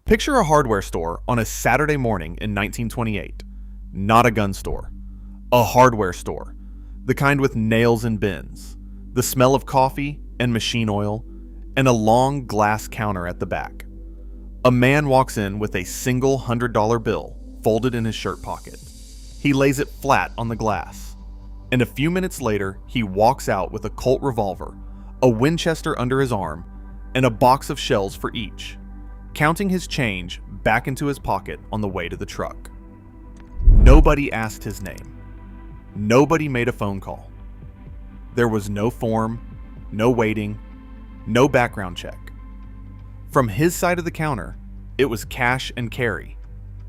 Picture a hardware store on a Saturday morning in 1928. Not a gun store. A hardware store. The kind with nails and bins, the smell of coffee and machine oil, and a long glass counter at the back. A man walks in with a single $100 bill folded in his shirt pocket. He lays it flat on the glass. And a few minutes later, he walks out with a Colt revolver, a Winchester under his arm, and a box of shells for each, counting his change back into his pocket on the way to the truck. Nobody asked his name. Nobody made a phone call. There was no form, no waiting, no background check. From his side of the counter, it was cash and carry,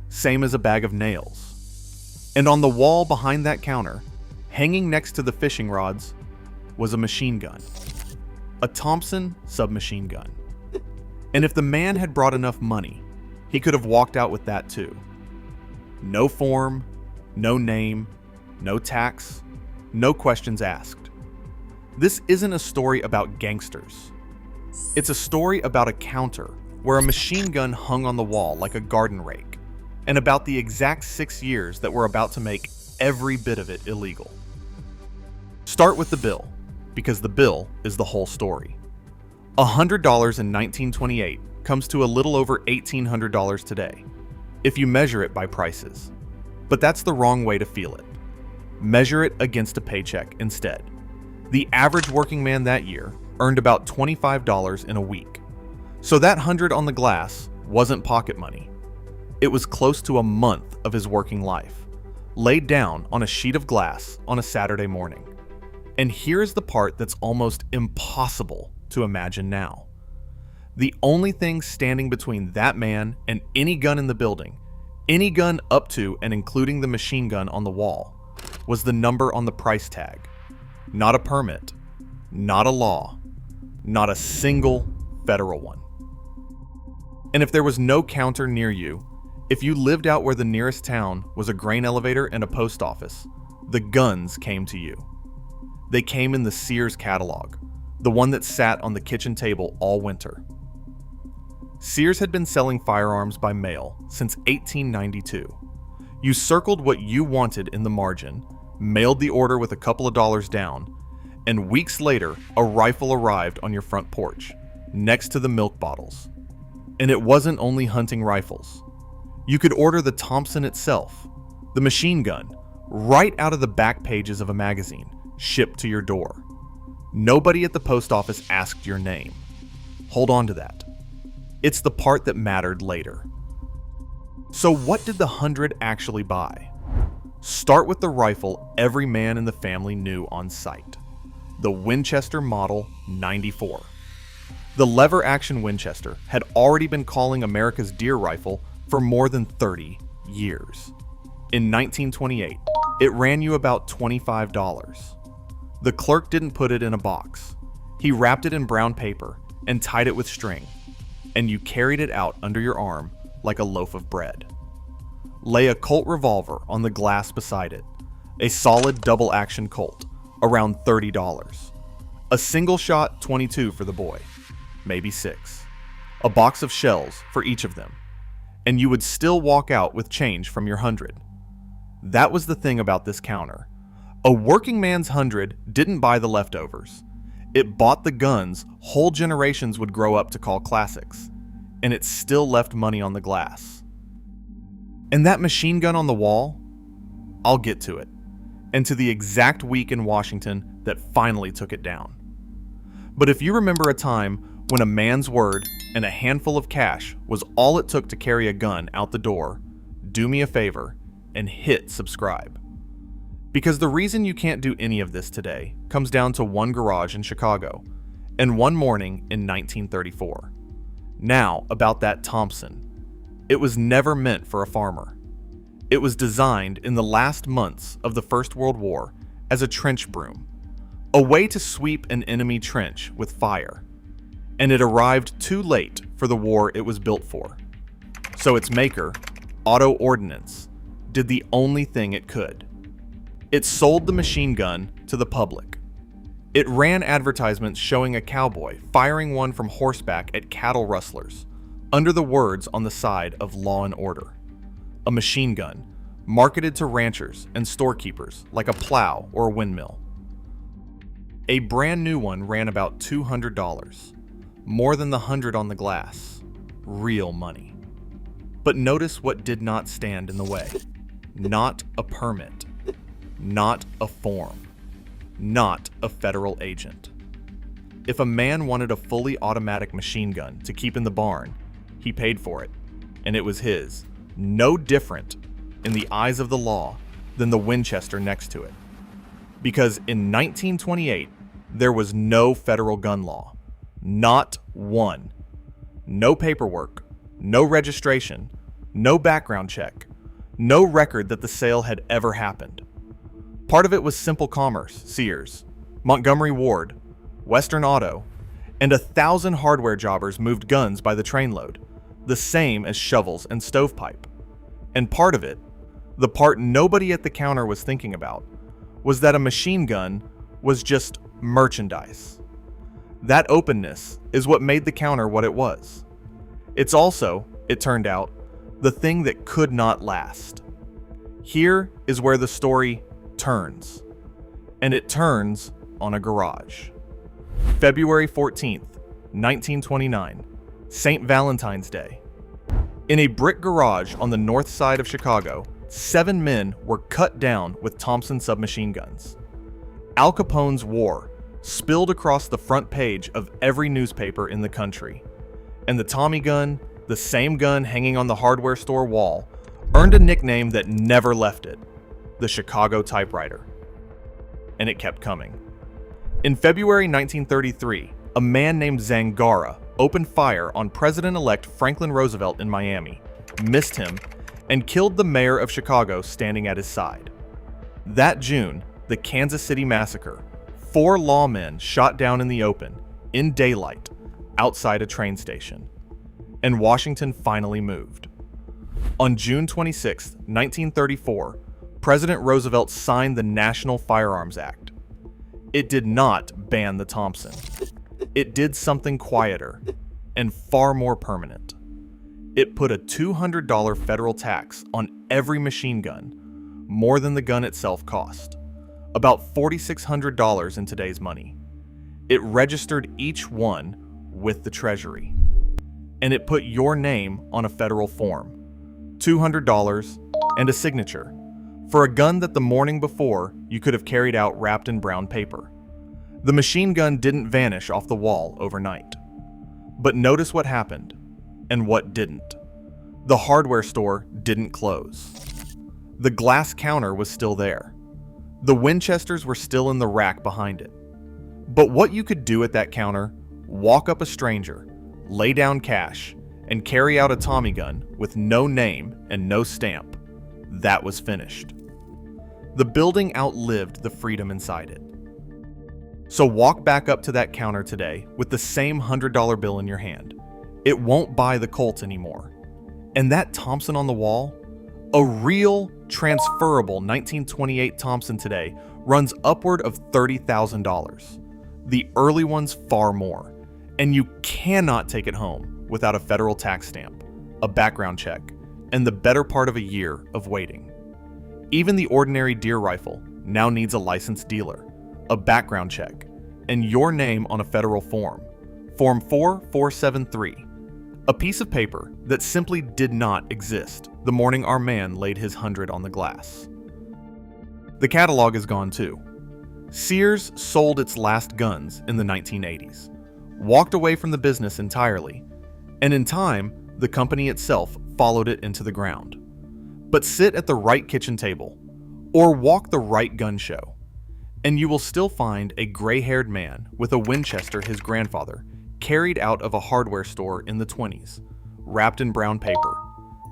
same as a bag of nails. And on the wall behind that counter, hanging next to the fishing rods, was a machine gun. A Thompson submachine gun. And if the man had brought enough money, he could have walked out with that too. No form, no name, no tax, no questions asked. This isn't a story about gangsters. It's a story about a counter where a machine gun hung on the wall like a garden rake, and about the exact 6 years that were about to make every bit of it illegal. Start with the bill, because the bill is the whole story. $100 in 1928 comes to a little over $1,800 today, if you measure it by prices. But that's the wrong way to feel it. Measure it against a paycheck instead. The average working man that year earned about $25 in a week. So that 100 on the glass wasn't pocket money. It was close to a month of his working life, laid down on a sheet of glass on a Saturday morning. And here's the part that's almost impossible to imagine now. The only thing standing between that man and any gun in the building, any gun up to and including the machine gun on the wall, was the number on the price tag. Not a permit, not a law, not a single federal one. And if there was no counter near you, if you lived out where the nearest town was a grain elevator and a post office, the guns came to you. They came in the Sears catalog, the one that sat on the kitchen table all winter. Sears had been selling firearms by mail since 1892. You circled what you wanted in the margin, mailed the order with a couple of dollars down, and weeks later, a rifle arrived on your front porch, next to the milk bottles. And it wasn't only hunting rifles. You could order the Thompson itself, the machine gun, right out of the back pages of a magazine, shipped to your door. Nobody at the post office asked your name. Hold on to that. It's the part that mattered later. So what did the 100 actually buy? Start with the rifle every man in the family knew on sight. The Winchester Model 94. The lever-action Winchester had already been calling America's deer rifle for more than 30 years. In 1928, it ran you about $25. The clerk didn't put it in a box. He wrapped it in brown paper and tied it with string, and you carried it out under your arm like a loaf of bread. Lay a Colt revolver on the glass beside it, a solid double-action Colt, around $30. A single-shot .22 for the boy, maybe 6. A box of shells for each of them, and you would still walk out with change from your 100. That was the thing about this counter. A working man's 100 didn't buy the leftovers. It bought the guns whole generations would grow up to call classics, and it still left money on the glass. And that machine gun on the wall? I'll get to it, and to the exact week in Washington that finally took it down. But if you remember a time when a man's word and a handful of cash was all it took to carry a gun out the door, do me a favor and hit subscribe. Because the reason you can't do any of this today comes down to one garage in Chicago and one morning in 1934. Now, about that Thompson. It was never meant for a farmer. It was designed in the last months of the First World War as a trench broom, a way to sweep an enemy trench with fire. And it arrived too late for the war it was built for. So its maker, Auto Ordnance, did the only thing it could. It sold the machine gun to the public. It ran advertisements showing a cowboy firing one from horseback at cattle rustlers, under the words on the side of Law and Order. A machine gun, marketed to ranchers and storekeepers like a plow or a windmill. A brand new one ran about $200, more than the 100 on the glass. Real money. But notice what did not stand in the way. Not a permit. Not a form. Not a federal agent. If a man wanted a fully automatic machine gun to keep in the barn, he paid for it, and it was his, no different in the eyes of the law than the Winchester next to it. Because in 1928, there was no federal gun law. Not one. No paperwork, no registration, no background check, no record that the sale had ever happened. Part of it was Simple Commerce, Sears, Montgomery Ward, Western Auto, and 1,000 hardware jobbers moved guns by the trainload, the same as shovels and stovepipe. And part of it, the part nobody at the counter was thinking about, was that a machine gun was just merchandise. That openness is what made the counter what it was. It's also, it turned out, the thing that could not last. Here is where the story turns. And it turns on a garage. February 14th, 1929, St. Valentine's Day. In a brick garage on the north side of Chicago, 7 men were cut down with Thompson submachine guns. Al Capone's war spilled across the front page of every newspaper in the country. And the Tommy gun, the same gun hanging on the hardware store wall, earned a nickname that never left it, the Chicago typewriter. And it kept coming. In February 1933, a man named Zangara opened fire on President-elect Franklin Roosevelt in Miami, missed him, and killed the mayor of Chicago standing at his side. That June, the Kansas City Massacre, 4 lawmen shot down in the open, in daylight, outside a train station. And Washington finally moved. On June 26, 1934, President Roosevelt signed the National Firearms Act. It did not ban the Thompson. It did something quieter and far more permanent. It put a $200 federal tax on every machine gun, more than the gun itself cost, about $4,600 in today's money. It registered each one with the Treasury. And it put your name on a federal form, $200, and a signature, for a gun that the morning before you could have carried out wrapped in brown paper. The machine gun didn't vanish off the wall overnight. But notice what happened, and what didn't. The hardware store didn't close. The glass counter was still there. The Winchesters were still in the rack behind it. But what you could do at that counter, walk up a stranger, lay down cash, and carry out a Tommy gun with no name and no stamp, that was finished. The building outlived the freedom inside it. So walk back up to that counter today with the same $100 bill in your hand. It won't buy the Colt anymore. And that Thompson on the wall, a real transferable 1928 Thompson today, runs upward of $30,000. The early ones far more. And you cannot take it home without a federal tax stamp, a background check, and the better part of a year of waiting. Even the ordinary deer rifle now needs a licensed dealer, a background check, and your name on a federal form, Form 4473, a piece of paper that simply did not exist the morning our man laid his 100 on the glass. The catalog is gone too. Sears sold its last guns in the 1980s, walked away from the business entirely, and in time, the company itself followed it into the ground. But sit at the right kitchen table, or walk the right gun show, and you will still find a gray-haired man with a Winchester his grandfather carried out of a hardware store in the 20s, wrapped in brown paper,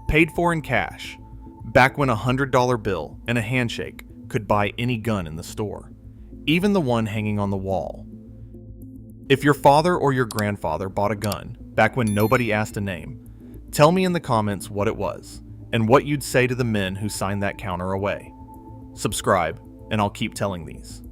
paid for in cash, back when a $100 bill and a handshake could buy any gun in the store, even the one hanging on the wall. If your father or your grandfather bought a gun back when nobody asked a name, tell me in the comments what it was and what you'd say to the men who signed that counter away. Subscribe, and I'll keep telling these.